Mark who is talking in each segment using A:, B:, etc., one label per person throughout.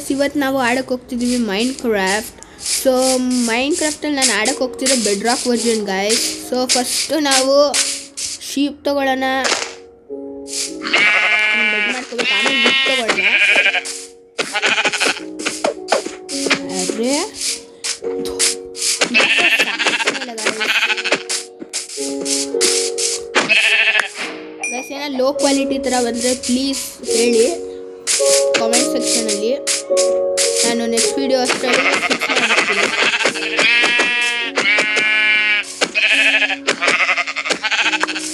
A: Guys, ಇವತ್ತು ನಾವು ಆಡಕ್ಕೆ ಹೋಗ್ತಿದ್ದೀವಿ ಮೈನ್ ಕ್ರಾಫ್ಟ್. ಸೊ ಮೈನ್ ಕ್ರಾಫ್ಟಲ್ಲಿ ನಾನು ಆಡಕ್ಕೆ ಹೋಗ್ತಿರೋ bedrock version guys. So first ನಾವು ಶೀಪ್ ತೊಗೊಳ್ಳೋಣ, ಬೆಡ್ ಮಾಡ್ಕೋಬೇಕು, ಆಮೇಲೆ ವುಡ್ ತೊಗೊಳ್ಳೋಣ. ಅರೆ ಗೈಸ್, ಏನೋ ಲೋ ಕ್ವಾಲಿಟಿ ಥರ ಬಂದರೆ ಪ್ಲೀಸ್ ಹೇಳಿ ಕಾಮೆಂಟ್ ಸೆಕ್ಷನಲ್ಲಿ. ನಾನು ನೆಕ್ಸ್ಟ್ ವೀಡಿಯೋ ಅಷ್ಟರಲ್ಲಿ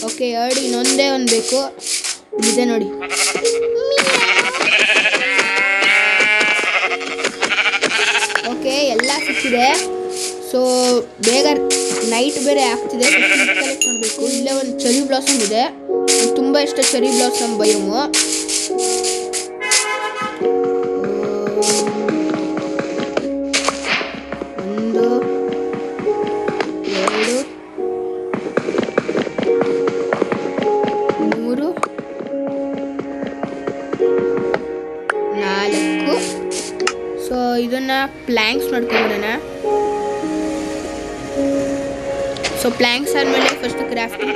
A: ಓಕೆ. ಎರಡು ಇನ್ನೊಂದೇ ಒಂದು ಬೇಕು, ಇದೆ ನೋಡಿ. ಓಕೆ, ಎಲ್ಲ ಸಿಕ್ಕಿದೆ. ಸೊ ಬೇಗ ನೈಟ್ ಬೇರೆ ಆಗ್ತಿದೆ, ಕಲೆಕ್ಟ್ ಮಾಡಬೇಕು. ಇಲ್ಲೇ ಒಂದು ಚೆರಿ ಬ್ಲಾಸಮ್ ಇದೆ, ತುಂಬ ಇಷ್ಟ ಚೆರಿ ಬ್ಲಾಸಮ್ ಬಯೋಮು. ಒಂದು, ಎರಡು, ಮೂರು, ನಾಲ್ಕು. ಸೊ ಇದನ್ನು ಪ್ಲ್ಯಾಂಕ್ಸ್ ಮಾಡ್ಕೊಂಡ್ಬಿಡೋಣ. ಸೊ ಪ್ಲ್ಯಾಂಕ್ಸ್ ಆದಮೇಲೆ ಫಸ್ಟ್ ಕ್ರಾಫ್ಟಿಂಗ್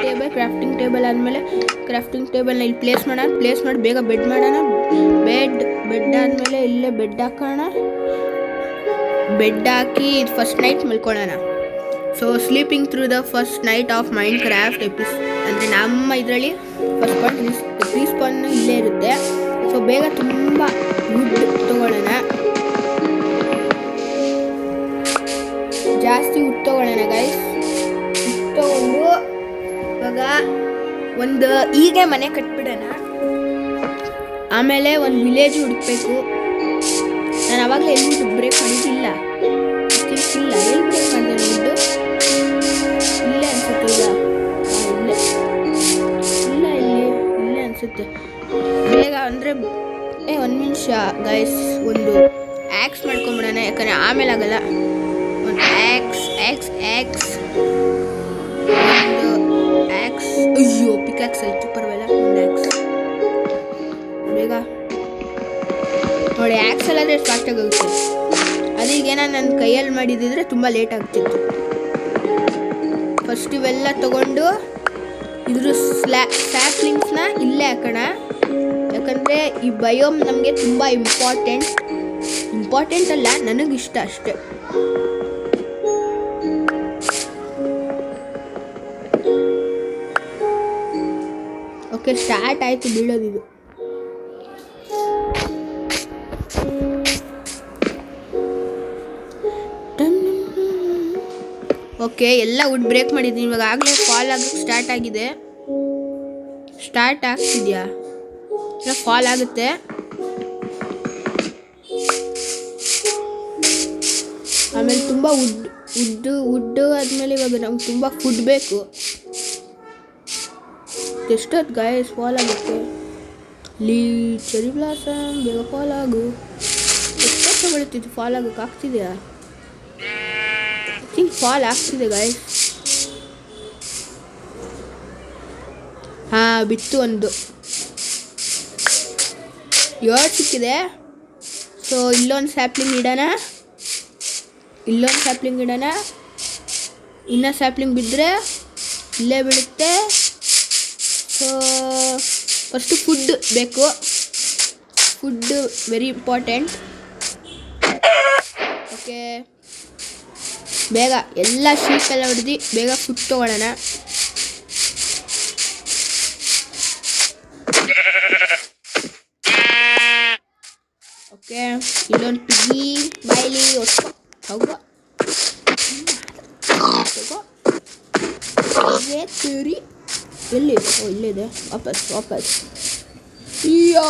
A: ಟೇಬಲ್ ಆದಮೇಲೆ ಕ್ರಾಫ್ಟಿಂಗ್ ಟೇಬಲ್ನ ಇಲ್ಲಿ ಪ್ಲೇಸ್ ಮಾಡಿ ಬೇಗ ಬೆಡ್ ಮಾಡೋಣ. ಬೆಡ್ ಆದಮೇಲೆ ಇಲ್ಲೇ ಬೆಡ್ ಹಾಕೋಣ. ಬೆಡ್ ಹಾಕಿ ಫಸ್ಟ್ ನೈಟ್ ಮಲ್ಕೊಳ್ಳೋಣ. So sleeping through the first night of Minecraft ಅಂದರೆ ನಮ್ಮ ಇದರಲ್ಲಿ ಫಸ್ಟ್ ರೀಸ್ಪಾನ್ ಇಲ್ಲೇ ಇರುತ್ತೆ. ಸೊ ಬೇಗ ತುಂಬ ವುಡ್ ತೊಗೊಳ್ಳೋಣ, ಜಾಸ್ತಿ ವುಡ್ ತೊಗೊಳ್ಳೋಣ ಗೈಸ್. ತಗೊಂಡು ಇವಾಗ ಒಂದು ಹೀಗೆ ಮನೆ ಕಟ್ಬಿಡೋಣ. ಆಮೇಲೆ ಒಂದು ವಿಲೇಜ್ ಹುಡುಕ್ಬೇಕು. ನಾನು ಅವಾಗಲೇ ಎಲ್ಲಿ ಬ್ರೇಕ್ ಮಾಡಿದ್ದಿಲ್ಲ, ಇಲ್ಲ ಎಲ್ಲಿ ಬ್ರೇಕ್ ಮಾಡಿದೆ ದುಡ್ಡು ಇಲ್ಲೇ ಅನ್ಸುತ್ತೆ. ಇಲ್ಲೇ ಅನ್ಸುತ್ತೆ. ಬೇಗ ಅಂದರೆ ಒಂದು ನಿಮಿಷ ಗೈಸ್, ಒಂದು ಆ್ಯಕ್ಸ್ ಮಾಡ್ಕೊಂಬಿಡೋಣ, ಯಾಕಂದರೆ ಆಮೇಲೆ ಆಗಲ್ಲ. ಒಂದು ಆ್ಯಕ್ಸ್ ಅಯ್ಯೋ ಪಿಕ್ಯಾಕ್ಸ್ ಆಯ್ತು, ಪರವಾಗಿಲ್ಲ. ಒಂದು ಆ್ಯಕ್ಸ್ ಬೇಗ ನೋಡಿ. ಆ್ಯಕ್ಸ್ ಅಲ್ಲಾದರೆ ಫಾಸ್ಟಾಗಿ ಆಗುತ್ತೆ. ಅದೀಗ ನನ್ನ ಕೈಯಲ್ಲಿ ಮಾಡಿದ್ದಿದ್ರೆ ತುಂಬ ಲೇಟ್ ಆಗ್ತಿತ್ತು. ಫಸ್ಟ್ ಇವೆಲ್ಲ ತೊಗೊಂಡು ಇದ್ರ ಸ್ಯಾಪ್ಲಿಂಗ್ಸ್ನ ಇಲ್ಲೇ ಹಾಕೋಣ, ಯಾಕಂದರೆ ಈ ಬಯೋಮ್ ನಮಗೆ ತುಂಬ ಇಂಪಾರ್ಟೆಂಟ್ ಅಲ್ಲ, ನನಗಿಷ್ಟ ಅಷ್ಟೇ. ಓಕೆ, ಸ್ಟಾರ್ಟ್ ಆಯಿತು ಬೀಳೋದಿದು. ಓಕೆ, ಎಲ್ಲ ವುಡ್ ಬ್ರೇಕ್ ಮಾಡಿದ್ದೀನಿ. ಇವಾಗ ಆಗಲೇ ಫಾಲ್ ಆಗೋಕ್ಕೆ ಸ್ಟಾರ್ಟ್ ಆಗಿದೆ. ಸ್ಟಾರ್ಟ್ ಆಗ್ತಿದ್ಯಾ? ಫಾಲ್ ಆಗುತ್ತೆ. ಆಮೇಲೆ ತುಂಬ ವುಡ್ ಆದಮೇಲೆ ಇವಾಗ ನಮ್ಗೆ ತುಂಬ ಫುಡ್ ಬೇಕು. ಎಷ್ಟೊತ್ತು ಗಾಯಸ್ ಫಾಲ್ ಆಗುತ್ತೆ. ಇಲ್ಲಿ ಚೆರಿ ಬ್ಲಾಸಮ್ ಬೇಗ ಫಾಲ್ ಆಗು. ಎಷ್ಟೊತ್ತು ತಗೊಳ್ತಿದ್ದು ಫಾಲ್ ಆಗೋಕ್ಕೆ ಆಗ್ತಿದೆಯಾ? ಐ ಥಿಂಕ್ ಫಾಲ್ ಆಗ್ತಿದೆ ಗಾಯಸ್. ಹಾಂ, ಬಿತ್ತು ಒಂದು 7 ಸಿಕ್ಕಿದೆ. ಸೊ ಇಲ್ಲೊಂದು ಸ್ಯಾಪ್ಲಿಂಗ್ ಇಡೋಣ, ಇನ್ನೂ ಸ್ಯಾಪ್ಲಿಂಗ್ ಬಿದ್ದರೆ ಇಲ್ಲೇ ಬೀಳುತ್ತೆ. ಸೊ ಫಸ್ಟು ಫುಡ್ ಬೇಕು, ಫುಡ್ ವೆರಿ ಇಂಪಾರ್ಟೆಂಟ್. ಓಕೆ, ಬೇಗ ಎಲ್ಲ ಶೀಪ್ ಎಲ್ಲ ಹೊಡೆದು ಬೇಗ ಫುಡ್ ತೊಗೊಳ್ಳೋಣ. ಓಕೆ, ಇಲ್ಲೊಂದು ಪಿಗಿ ಬಾಯಿಲಿ ಹೋಗೋ ತಿರಿ. ಎಲ್ಲಿದೆ? ಓ ಇಲ್ಲಿದೆ. ವಾಪಸ್. ಅಯ್ಯೋ,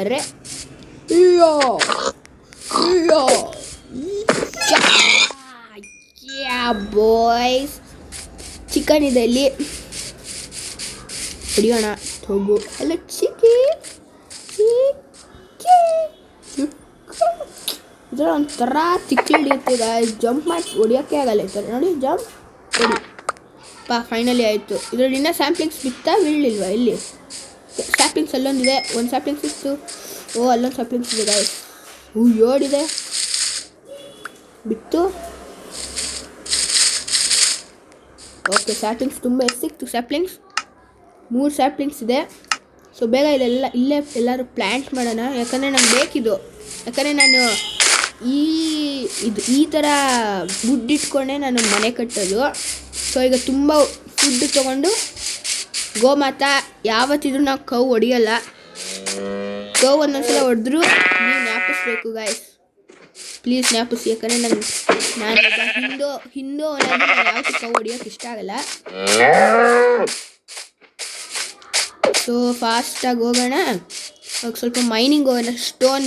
A: ಅರೆ ಅಯ್ಯೋ ಬಾಯ್ಸ್, ಚಿಕನ್ ಇದೆ ಇಲ್ಲಿ, ಹಿಡಿಯೋಣ. ಹೋಗು ಎಲ್ಲ ಚಿಕ್ಕಿ ಇದ್ರ ಒಂಥರ ತಿಕ್ಕಿ ಹಿಡಿಯುತ್ತೆ. ಜಂಪ್ ಮಾಡಿ ಹೊಡಿಯೋಕ್ಕೆ ಆಗಲ್ಲ ಈ ಥರ ನೋಡಿ. ಜಂಪ್ ಹೊಡಿ ಫೈನಲಿ ಆಯಿತು. ಇದರಲ್ಲಿ ಇನ್ನೂ ಸ್ಯಾಂಪ್ಲಿಂಗ್ಸ್ ಬಿತ್ತಾ ಬೀಳಲಿಲ್ವಾ? ಇಲ್ಲಿ ಸ್ಯಾಪ್ಲಿಂಗ್ಸ್ ಅಲ್ಲೊಂದಿದೆ, ಒಂದು ಸ್ಯಾಪ್ಲಿಂಗ್ಸ್ ಇತ್ತು. ಓ ಅಲ್ಲೊಂದು ಸ್ಯಾಪ್ಲಿಂಗ್ಸ್ ಇದೆ ಗಾಯ್ಸ್. ಓಡಿದೆ ಬಿತ್ತು. ಓಕೆ, ಸ್ಯಾಪ್ಲಿಂಗ್ಸ್ ತುಂಬ ಸಿಕ್ತು. ಸ್ಯಾಪ್ಲಿಂಗ್ಸ್ 3 ಸ್ಯಾಪ್ಲಿಂಗ್ಸ್ ಇದೆ. ಸೊ ಬೇಗ ಇದೆಲ್ಲ ಇಲ್ಲೇ ಎಲ್ಲರೂ ಪ್ಲ್ಯಾಂಟ್ ಮಾಡೋಣ, ಯಾಕಂದರೆ ನಂಗೆ ಬೇಕಿದ್ದು. ಯಾಕಂದರೆ ನಾನು ಈ ಥರ ವುಡ್ ಇಟ್ಕೊಂಡೆ ನಾನು ಮನೆ ಕಟ್ಟೋದು. ಸೊ ಈಗ ತುಂಬ ಫುಡ್ ತೊಗೊಂಡು ಗೋಮಾತಾ ಯಾವತ್ತಿದ್ರೂ ನಾವು ಕೌ ಹೊಡಿಯಲ್ಲ. ಕೌ ಒಂದೊಂದ್ಸಲ ಹೊಡೆದ್ರು ನೀವು ಜ್ಞಾಪಿಸ್ಬೇಕು ಗಾಯ್ಸ್, ಪ್ಲೀಸ್ ಜ್ಞಾಪಿಸಿ. ಯಾಕಂದರೆ ನಾನು ಹಿಂದೂ ಯಾವತ್ತೂ ಕೌ ಹೊಡಿಯೋಕೆ ಇಷ್ಟ ಆಗಲ್ಲ. ಸೊ ಫಾಸ್ಟಾಗಿ ಹೋಗೋಣ. ಸ್ವಲ್ಪ ಮೈನಿಂಗ್ ಹೋಗೋಣ. ಸ್ಟೋನ್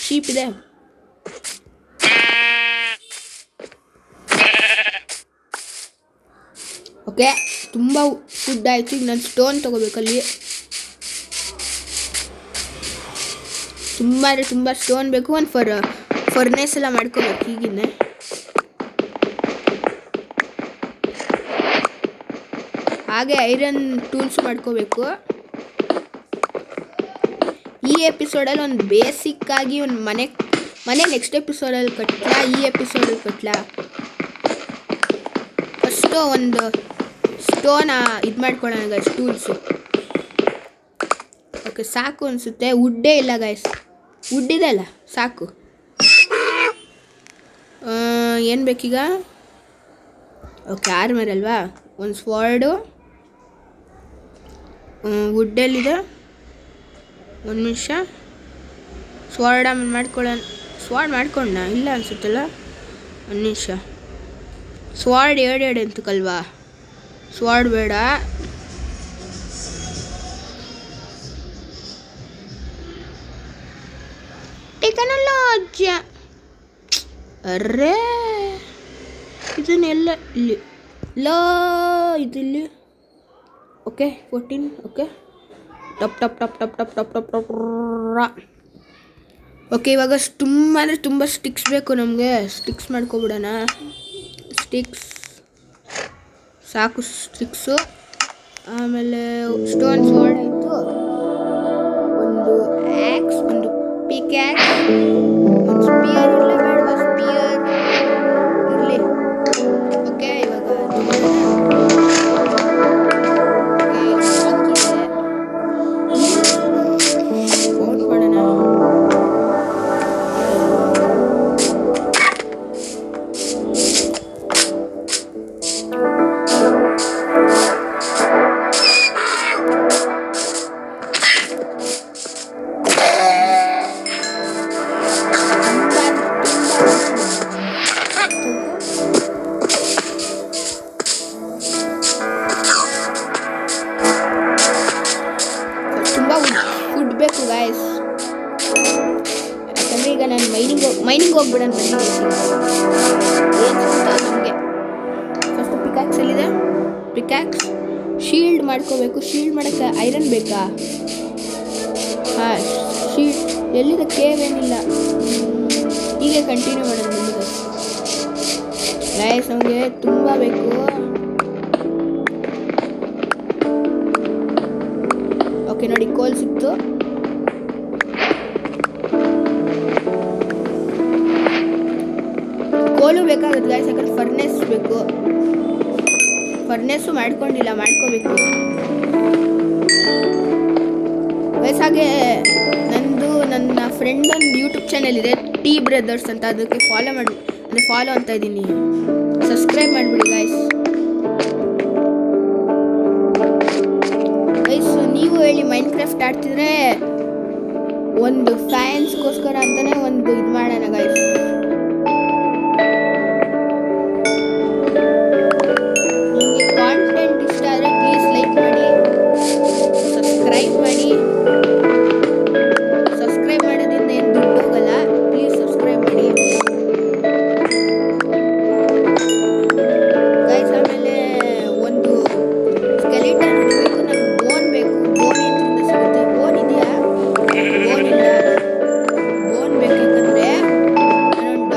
A: ಶೀಪ್ ಇದೆ. ಓಕೆ, ತುಂಬ ಫುಡ್ ಆಯಿತು. ಈಗ ನಾನು ಸ್ಟೋನ್ ತೊಗೋಬೇಕಲ್ಲಿ. ತುಂಬ ಸ್ಟೋನ್ ಬೇಕು. ಒಂದು ಫರ್ನೇಸ್ ಎಲ್ಲ ಮಾಡ್ಕೋಬೇಕು ಈಗಿನ್ನೇ. ಹಾಗೆ ಐರನ್ ಟೂಲ್ಸ್ ಮಾಡ್ಕೋಬೇಕು. ಈ ಎಪಿಸೋಡಲ್ಲಿ ಒಂದು ಬೇಸಿಕ್ಕಾಗಿ ಒಂದು ಮನೆ ನೆಕ್ಸ್ಟ್ ಎಪಿಸೋಡಲ್ಲಿ ಕಟ್ಲಾ, ಈ ಎಪಿಸೋಡಲ್ಲಿ ಕಟ್ಲಾ. ಫಸ್ಟು ಒಂದು ಸ್ಟೋನ್ ಇದು ಮಾಡ್ಕೊಳ್ಳೋಣ ಗೈಸ್, ಟೂಲ್ಸು. ಓಕೆ, ಸಾಕು ಅನಿಸುತ್ತೆ. ವುಡ್ಡೇ ಇಲ್ಲ ಗೈಸ್, ವುಡ್ ಇದೆ ಅಲ್ಲ, ಸಾಕು. ಏನು ಬೇಕೀಗ? ಓಕೆ, ಆರ್ಮರ್ ಅಲ್ವಾ. ಒಂದು ಸ್ವಾರ್ಡು, ವುಡ್ಡಲ್ಲಿದೆ. ಒಂದು ನಿಮಿಷ, ಸ್ವಾರ್ಡ್ ಮಾಡ್ಕೊಳ್ಳೋಣ. ಸ್ವಾರ್ಡ್ ಮಾಡ್ಕೊಂಡ ಇಲ್ಲ ಅನಿಸುತ್ತಲ್ಲ. ಒಂದು ನಿಮಿಷ, ಸ್ವಾರ್ಡ್ ಎರಡು ಅಂತಕ್ಕಲ್ವಾ? ಸ್ವಾರ್ಡ್ ಬೇಡ. ಟೆಕನಲ್ಲ ಅಜ್ಜ. ಅರ್ರೇ, ಇದನ್ನೆಲ್ಲ ಇಲ್ಲಿ ಇದಿಲ್ಲಿ. ಓಕೆ, 14. ಓಕೆ, ಟಪ್ ಟಪ್ ಟಪ್ ಟಪ್ ಟಪ್ ಟಪ್ ಟಪ್ ಟಪ್. ಓಕೆ, ಇವಾಗ ತುಂಬ ಸ್ಟಿಕ್ಸ್ ಬೇಕು ನಮಗೆ. ಸ್ಟಿಕ್ಸ್ ಮಾಡ್ಕೊಬಿಡೋಣ. ಸ್ಟಿಕ್ಸ್ ಸಾಕು, ಸ್ಟಿಕ್ಸು. ಆಮೇಲೆ ಸ್ಟೋನ್ ಸ್ವಾರ್ಡ್ ಆಯಿತು. ಒಂದು ಆ್ಯಕ್ಸ್, ಒಂದು ಪಿಕ್ಯಾಕ್ಸ್, ಒಂದು ಸ್ಪಿಯರ್. ಇಲ್ಲ ಬೇಡವಾ ಸ್ಪಿಯರ್? ಇರಲಿ. ಓಕೆ, ಇವಾಗ ಫುಡ್ ಬೇಕು ಗಾಯ್ಸ್. ಯಾಕಂದರೆ ಈಗ ನಾನು ಮೈನಿಂಗ್ ಹೋಗ್ಬಿಡೋಣ. ಏನು ನಮಗೆ ಫಸ್ಟ್ ಪಿಕ್ಯಾಕ್ಸ್ ಎಲ್ಲಿದೆ? ಪಿಕ್ಯಾಕ್ಸ್. ಶೀಲ್ಡ್ ಮಾಡ್ಕೋಬೇಕು. ಶೀಲ್ಡ್ ಮಾಡೋಕ್ಕೆ ಐರನ್ ಬೇಕಾ? ಹಾಂ, ಶೀಲ್ಡ್ ಎಲ್ಲಿದೆ? ಕೇವ್ ಏನಿಲ್ಲ. ಹೀಗೆ ಕಂಟಿನ್ಯೂ ಮಾಡೋಣ ನಿಮಗೆ ಗಾಯ್ಸ್. ನಮಗೆ ತುಂಬ ಬೇಕು. ಓಕೆ, ನೋಡಿ ಕೋಲ್ ಸಿಕ್ತು. ಕೋಲು ಬೇಕಾಗುತ್ತೆ ಗಾಯ್ಸ್, ಯಾಕಂದ್ರೆ ಫರ್ನೆಸ್ ಬೇಕು. ಫರ್ನೆಸ್ಸು ಮಾಡ್ಕೊಂಡಿಲ್ಲ, ಮಾಡ್ಕೋಬೇಕು ಗೈಸ್. ಹಾಗೆ ನನ್ನ ಫ್ರೆಂಡ್ ಒಂದು ಯೂಟ್ಯೂಬ್ ಚಾನೆಲ್ ಇದೆ, ಟಿ ಬ್ರದರ್ಸ್ ಅಂತ. ಅದಕ್ಕೆ ಫಾಲೋ ಅಂತ ಇದ್ದೀನಿ. ಸಬ್ಸ್ಕ್ರೈಬ್ ಮಾಡಿಬಿಡಿ ಗಾಯ್ಸ್. ನೀವು ಹೇಳಿ, ಮೈನ್ಕ್ರಾಫ್ಟ್ ಆಡ್ತಿದ್ರೆ ಒಂದು ಫ್ಯಾನ್ಸ್ಗೋಸ್ಕರ ಅಂತಲೇ ಒಂದು ಇದು ಮಾಡೋಣ ಗೈಸ್. ನಿಮಗೆ ಕಾಂಟೆಂಟ್ ಇಷ್ಟ ಆದರೆ ಪ್ಲೀಸ್ ಲೈಕ್ ಮಾಡಿ, ಸಬ್ಸ್ಕ್ರೈಬ್ ಮಾಡಿ. ಸಬ್ಸ್ಕ್ರೈಬ್ ಮಾಡೋದ್ರಿಂದ ಏನು ದುಡ್ಡು ಹೋಗಲ್ಲ. ಪ್ಲೀಸ್ ಸಬ್ಸ್ಕ್ರೈಬ್ ಮಾಡಿ ಗೈಸ್. ಆಮೇಲೆ ಒಂದು ಸ್ಕೆಲಿಟನ್ ಬೇಕು, ನನಗೆ ಬೋನ್ ಬೇಕು. ಬೋನ್ ಎಂತರಿಂದ ಸಿಗುತ್ತೆ? ಬೋನ್ ಇದೆಯಾ? ಬೋನ್ ಇಲ್ಲ. ಬೋನ್ ಬೇಕು, ಯಾಕಂದರೆ ನಾನೊಂದು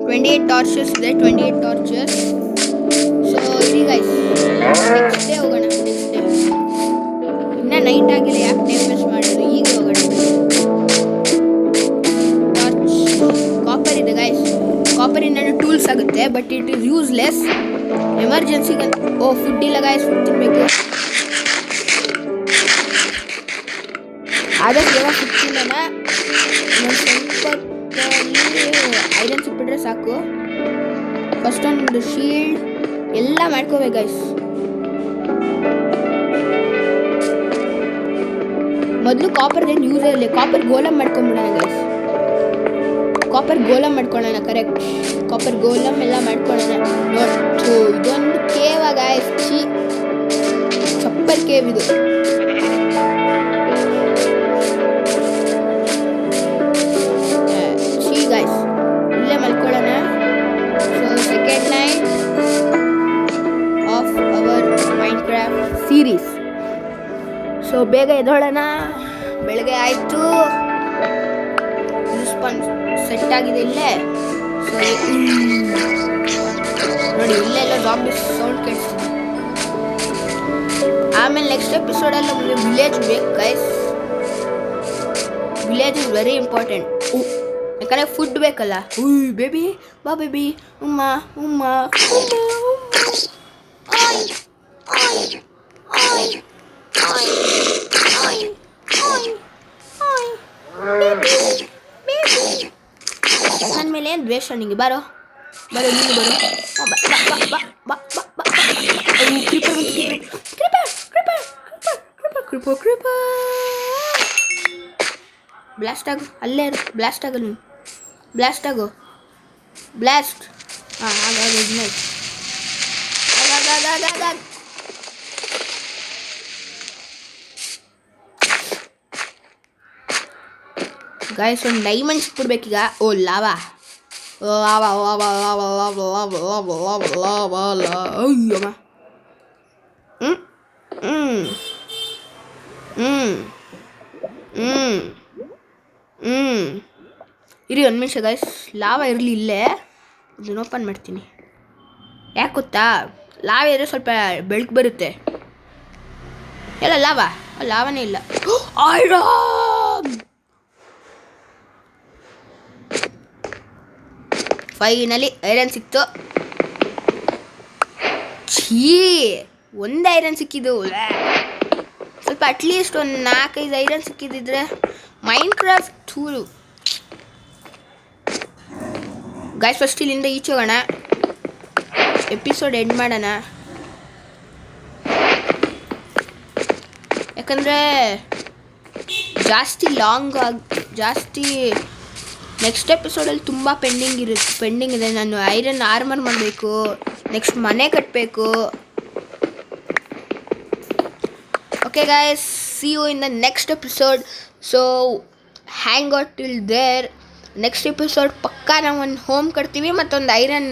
A: 28 ಟಾರ್ಚಸ್ ಇದೆ, 28 ಟಾರ್ಚಸ್. ಸೊ ಇರಿ ಗೈಸ್, ನೆಕ್ಸ್ಟ್ ಡೇ ಹೋಗೋಣ. ನೆಕ್ಸ್ಟ್ ಡೇ ಇನ್ನೂ ನೈಟ್ ಆಗಿಲ್ಲ, ಯಾಕೆ ಟೈಮ್ ವೇಸ್ಟ್ ಮಾಡೋದು, ಈಗ ಹೋಗೋಣ. ಟಾರ್ಚ್ ಕಾಪರ್ ಇದೆ ಗೈಸ್, ಕಾಪರಿಂದ ಟೂಲ್ಸ್ ಆಗುತ್ತೆ, ಬಟ್ ಇಟ್ ಇಸ್ ಯೂಸ್ಲೆಸ್. ಎಮರ್ಜೆನ್ಸಿಗೆ ಫುಡ್ ಇಲ್ಲ ಗೈಸ್, ಫುಡ್ ತಿನ್ನಬೇಕು. ಆದಷ್ಟು ಬೇಗ ಫುಡ್ ತಿನ್ನೋಣ. ಸ್ವಲ್ಪ ಐರನ್ ಸಿಕ್ಬಿಟ್ರೆ ಸಾಕು. ಫಸ್ಟ್ ಒಂದು ಶೀಲ್ಡ್ ಎಲ್ಲ ಮಾಡ್ಕೋಬೇಕು ಗೈಸ್. ಮೊದಲು ಕಾಪರ್ದೇನು ಯೂಸ್ ಇರಲಿ, ಕಾಪರ್ ಗೋಲಮ್ ಮಾಡ್ಕೊಂಬಿಡೋಣ ಗೈಸ್. ಕಾಪರ್ ಗೋಲಮ್ ಮಾಡ್ಕೊಳ್ಳೋಣ, ಕರೆಕ್ಟ್. ಕಾಪರ್ ಗೋಲಮ್ ಎಲ್ಲ ಮಾಡ್ಕೊಳ್ಳೋಣ. ನೋಡ್ತು ಇದೊಂದು ಕೇವ್ ಗೈಸ್, ಸಪ್ಪರ್ ಕೇವ್ ಇದು. ಗೈಸ್ ಇಲ್ಲೇ ಮಲ್ಕೊಳ್ಳೋಣ. So second night of our Minecraft series. So ಬೇಗ ಎದ್ದೋಳೋಣ, ಬೆಳಗ್ಗೆ ಆಯಿತು. ರಿಸ್ಪಾನ್ಸ್ ಸೆಟ್ ಆಗಿದೆ ಇಲ್ಲೇ. ಸೊ ನೋಡಿ ಇಲ್ಲೆಲ್ಲ ಜಾಂಬಿ ಸೌಂಡ್ ಕೇಳಿಸ್ತಿದೆ. ಆಮೇಲೆ ನೆಕ್ಸ್ಟ್ ಎಪಿಸೋಡಲ್ಲಿ ನಮಗೆ ವಿಲೇಜ್ ಬೇಕು guys. Village is very important. ಯಾಕಂದರೆ ಫುಡ್ ಬೇಕಲ್ಲ. ಬೇಬಿ ಬಾ ಬೇಬಿ, ಉಮ್ಮ ಉಮ್ಮ ನನ್ನ ಮೇಲೆ ಏನು ದ್ವೇಷ ನಿಂಗೆ? ಬರೋ ಬರೋ, ನೀನು ಬರೋ. ಬ್ಲಾಸ್ಟ್ ಆಗು, ಅಲ್ಲೇ ಬ್ಲಾಸ್ಟ್ ಆಗು, ನೀನು ಬ್ಲಾಸ್ಟ್ ಆಗು, ಬ್ಲಾಸ್ಟ್. ಹಾಂ ಗಾಯ್ಸ್, ಒಂದು ಡೈಮಂಡ್ ಸಿಕ್ಬಿಡ್ಬೇಕೀಗ. ಓ ಲಾವಾ, ಅಯ್ಯಮ್ಮ. ಇರಿ ಒಂದು ನಿಮಿಷ ಗಾಯ್ಸ್, ಲಾವಾ ಇರಲಿ ಇಲ್ಲೇ. ಇದನ್ನು ಓಪನ್ ಮಾಡ್ತೀನಿ. ಯಾಕೆ ಗೊತ್ತಾ, ಲಾವಾ ಇದ್ರೆ ಸ್ವಲ್ಪ ಬೆಳಕು ಬರುತ್ತೆ. ಎಲ್ಲ ಲಾವಾನೇ ಇಲ್ಲ. ಐರನ್ ಫೈನಲಿ ಐರನ್ ಸಿಕ್ತು. ಒಂದು ಐರನ್ ಸಿಕ್ಕಿದ್ದು. ಸ್ವಲ್ಪ ಅಟ್ಲೀಸ್ಟ್ ಒಂದು 4-5 ಐರನ್ ಸಿಕ್ಕಿದ್ದಿದ್ರೆ ಮೈನ್ಕ್ರಾಫ್ಟ್ ಟೂಲು. ಗಾಯ್ಸ್ ಫಸ್ಟ್ ಇಲ್ಲಿಂದ ಈಚೆ ಹೋಗೋಣ, ಎಪಿಸೋಡ್ ಎಂಡ್ ಮಾಡೋಣ. ಯಾಕಂದರೆ ಜಾಸ್ತಿ ನೆಕ್ಸ್ಟ್ ಎಪಿಸೋಡಲ್ಲಿ ತುಂಬ ಪೆಂಡಿಂಗ್ ಇದೆ. ನಾನು ಐರನ್ ಆರ್ಮರ್ ಮಾಡಬೇಕು, ನೆಕ್ಸ್ಟ್ ಮನೆ ಕಟ್ಟಬೇಕು. Okay guys, see you in the next episode. So hang out till there. Next episode ಪಕ್ಕಾ ನಾವು ಒಂದು ಹೋಮ್ ಕಟ್ತೀವಿ, ಮತ್ತೊಂದು ಐರನ್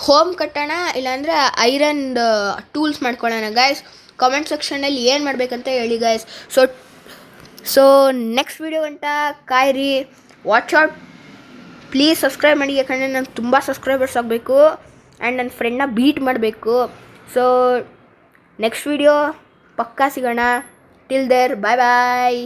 A: ಹೋಮ್ ಕಟ್ಟೋಣ, ಇಲ್ಲಾಂದರೆ ಐರನ್ ಟೂಲ್ಸ್ ಮಾಡ್ಕೊಳ್ಳೋಣ ಗಾಯ್ಸ್. ಕಾಮೆಂಟ್ ಸೆಕ್ಷನಲ್ಲಿ ಏನು ಮಾಡಬೇಕಂತ ಹೇಳಿ ಗಾಯ್ಸ್. ಸೊ ನೆಕ್ಸ್ಟ್ ವೀಡಿಯೋ ಗಂಟ ಕಾಯಿರಿ. ವಾಚ್ ಔಟ್, ಪ್ಲೀಸ್ ಸಬ್ಸ್ಕ್ರೈಬ್ ಮಾಡಿ, ಯಾಕಂದರೆ ನಂಗೆ ತುಂಬ ಸಬ್ಸ್ಕ್ರೈಬರ್ಸ್ ಆಗಬೇಕು ಆ್ಯಂಡ್ ನನ್ನ ಫ್ರೆಂಡ್ನ ಬೀಟ್ ಮಾಡಬೇಕು. ಸೊ ನೆಕ್ಸ್ಟ್ ವೀಡಿಯೋ ಪಕ್ಕಾ ಸಿಗೋಣ. Till there, bye bye.